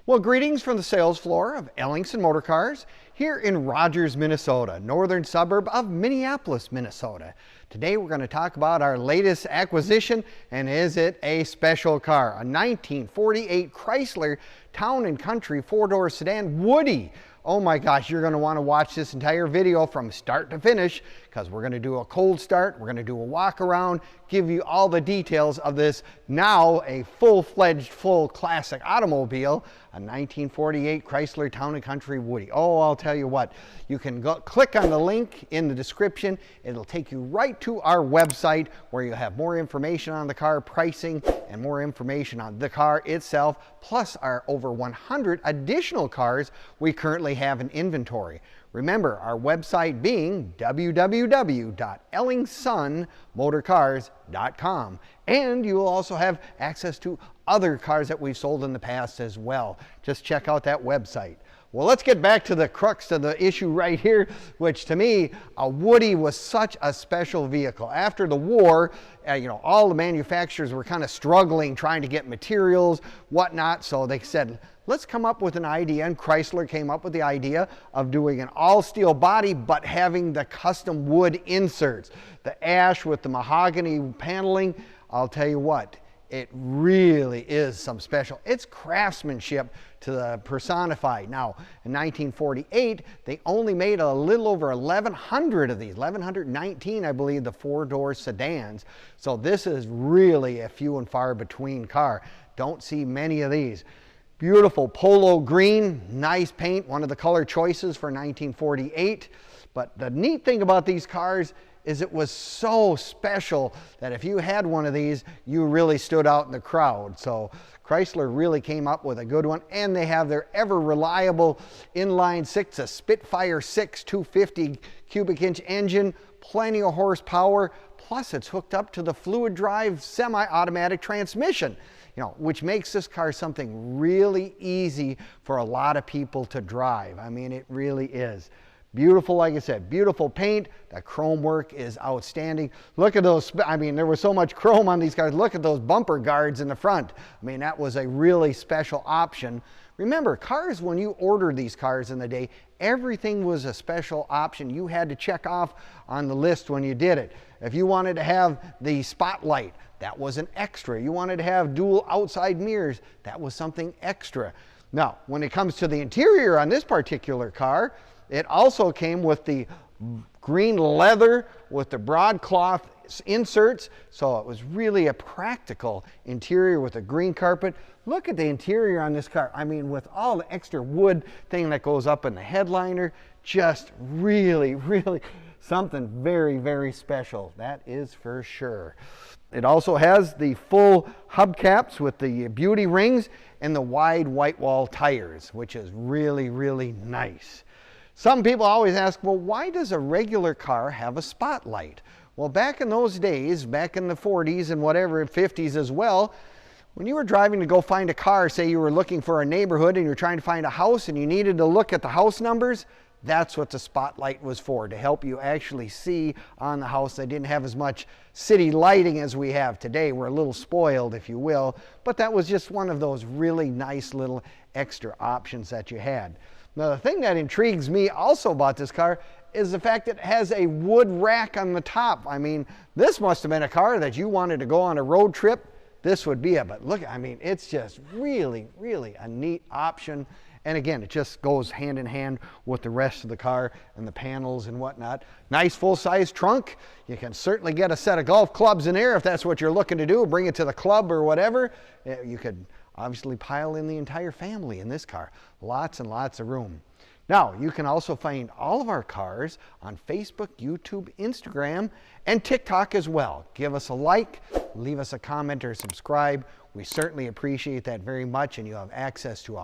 Well, greetings from the sales floor of Ellingson Motor Cars here in Rogers, Minnesota, northern suburb of Minneapolis, Minnesota. Today we're going to talk about our latest acquisition, and is it a special car? A 1948 Chrysler Town and Country four-door sedan Woody. Oh my gosh, you're going to want to watch this entire video from start to finish because we're going to do a cold start, we're going to do a walk around, give you all the details of this now a full-fledged, full classic automobile, a 1948 Chrysler Town and Country Woody. Oh, I'll tell you what, you can go click on the link in the description. It'll take you right to our website where you have more information on the car, pricing, and more information on the car itself, plus our over 100 additional cars we currently have in inventory. Remember, our website being www.ellingsonmotorcars.com, and you will also have access to other cars that we've sold in the past as well. Just check out that website. Well, let's get back to the crux of the issue right here, which to me, a Woody was such a special vehicle. After the war, all the manufacturers were kind of struggling, trying to get materials, whatnot, so they said, let's come up with an idea, and Chrysler came up with the idea of doing an all-steel body, but having the custom wood inserts. The ash with the mahogany paneling, I'll tell you what, it really is some special. It's craftsmanship to the personified. Now, in 1948, they only made a little over 1,100 of these, 1,119, I believe, the four-door sedans. So this is really a few and far between car. Don't see many of these. Beautiful Polo Green, nice paint, one of the color choices for 1948. But the neat thing about these cars is it was so special that if you had one of these, you really stood out in the crowd. So Chrysler really came up with a good one, and they have their ever reliable inline six, a Spitfire Six 250 cubic inch engine, plenty of horsepower, plus it's hooked up to the fluid drive semi-automatic transmission, which makes this car something really easy for a lot of people to drive. I mean, it really is. Beautiful, like I said, beautiful paint. The chrome work is outstanding. Look at those, there was so much chrome on these cars. Look at those bumper guards in the front. That was a really special option. Remember, cars, when you ordered these cars in the day, everything was a special option. You had to check off on the list when you did it. If you wanted to have the spotlight, that was an extra. You wanted to have dual outside mirrors, that was something extra. Now, when it comes to the interior on this particular car, it also came with the green leather with the broadcloth inserts, so it was really a practical interior with a green carpet. Look at the interior on this car. With all the extra wood thing that goes up in the headliner, just really, really something very, very special. That is for sure. It also has the full hubcaps with the beauty rings and the wide whitewall tires, which is really, really nice. Some people always ask, well, why does a regular car have a spotlight? Well, back in those days, back in the 40s and whatever, 50s as well, when you were driving to go find a car, say you were looking for a neighborhood and you're trying to find a house and you needed to look at the house numbers, that's what the spotlight was for, to help you actually see on the house. They didn't have as much city lighting as we have today. We're a little spoiled, if you will, but that was just one of those really nice little extra options that you had. Now, the thing that intrigues me also about this car is the fact that it has a wood rack on the top. This must have been a car that you wanted to go on a road trip. This would be it. But look, it's just really, really a neat option. And again, it just goes hand in hand with the rest of the car and the panels and whatnot. Nice full-size trunk. You can certainly get a set of golf clubs in there if that's what you're looking to do. Bring it to the club or whatever. You could obviously pile in the entire family in this car. Lots and lots of room. Now, you can also find all of our cars on Facebook, YouTube, Instagram, and TikTok as well. Give us a like, leave us a comment or subscribe. We certainly appreciate that very much, and you have access to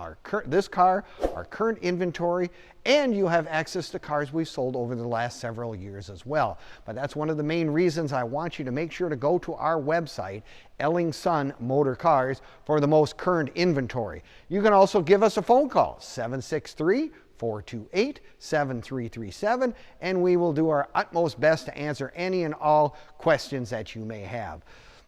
this car, our current inventory, and you have access to cars we've sold over the last several years as well. But that's one of the main reasons I want you to make sure to go to our website, Ellingson Motor Cars, for the most current inventory. You can also give us a phone call, 763-428-7337, and we will do our utmost best to answer any and all questions that you may have.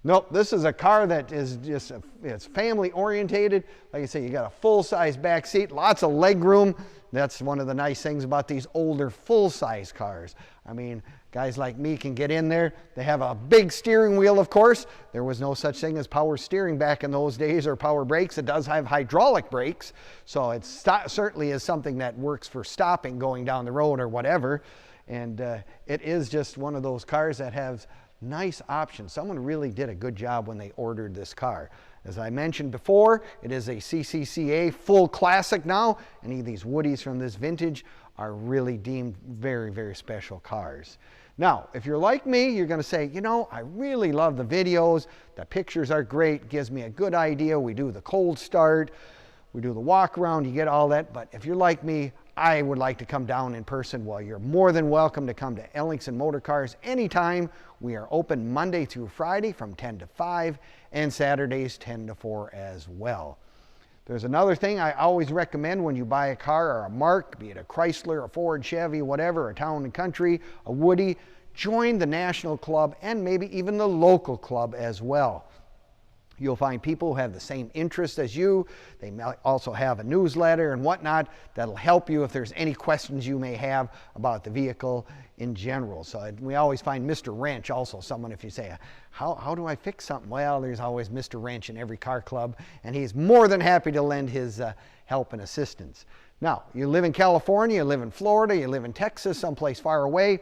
Nope, this is a car that is just, it's family orientated. Like I say, you got a full-size back seat, lots of leg room. That's one of the nice things about these older full-size cars. I mean, guys like me can get in there. They have a big steering wheel, of course. There was no such thing as power steering back in those days, or power brakes. It does have hydraulic brakes, so it certainly is something that works for stopping, going down the road or whatever. And it is just one of those cars that has nice options. Someone really did a good job when they ordered this car. As I mentioned before, it is a CCCA full classic now. Any of these Woodies from this vintage are really deemed very, very special cars. Now, if you're like me, you're going to say, you know, I really love the videos. The pictures are great. Gives me a good idea. We do the cold start. We do the walk around. You get all that. But if you're like me, I would like to come down in person. Well, you're more than welcome to come to Ellingson Motor Cars anytime. We are open Monday through Friday from 10 to 5 and Saturdays 10 to 4 as well. There's another thing I always recommend when you buy a car or a mark, be it a Chrysler, a Ford, Chevy, whatever, a Town and Country, a Woody, join the national club and maybe even the local club as well. You'll find people who have the same interest as you. They might also have a newsletter and whatnot that'll help you if there's any questions you may have about the vehicle in general. So we always find Mr. Wrench also, someone if you say, how do I fix something? Well, there's always Mr. Wrench in every car club, and he's more than happy to lend his help and assistance. Now, you live in California, you live in Florida, you live in Texas, someplace far away.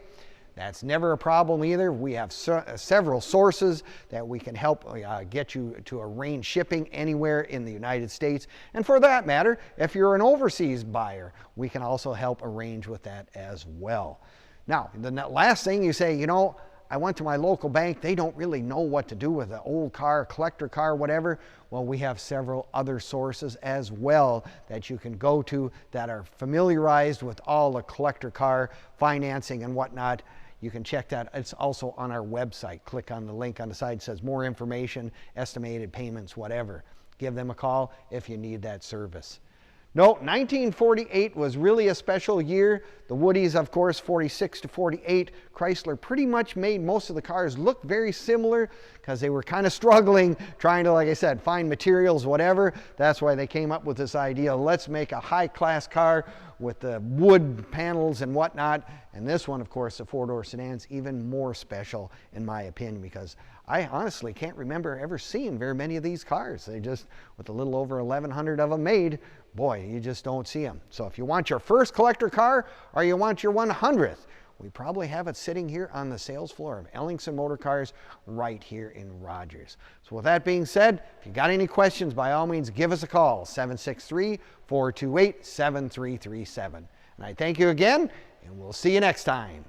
That's never a problem either. We have several sources that we can help get you to arrange shipping anywhere in the United States. And for that matter, if you're an overseas buyer, we can also help arrange with that as well. Now, the last thing you say, you know, I went to my local bank. They don't really know what to do with an old car, collector car, whatever. Well, we have several other sources as well that you can go to that are familiarized with all the collector car financing and whatnot. You can check that. It's also on our website. Click on the link on the side. It says more information, estimated payments, whatever. Give them a call if you need that service. No, 1948 was really a special year. The Woodies, of course, 46 to 48. Chrysler pretty much made most of the cars look very similar because they were kind of struggling trying to, like I said, find materials, whatever. That's why they came up with this idea, let's make a high-class car with the wood panels and whatnot. And this one, of course, the four-door sedan's even more special, in my opinion, because I honestly can't remember ever seeing very many of these cars. They just, with a little over 1,100 of them made, boy, you just don't see them. So if you want your first collector car or you want your 100th, we probably have it sitting here on the sales floor of Ellingson Motor Cars right here in Rogers. So with that being said, if you got any questions, by all means, give us a call, 763-428-7337. And I thank you again, and we'll see you next time.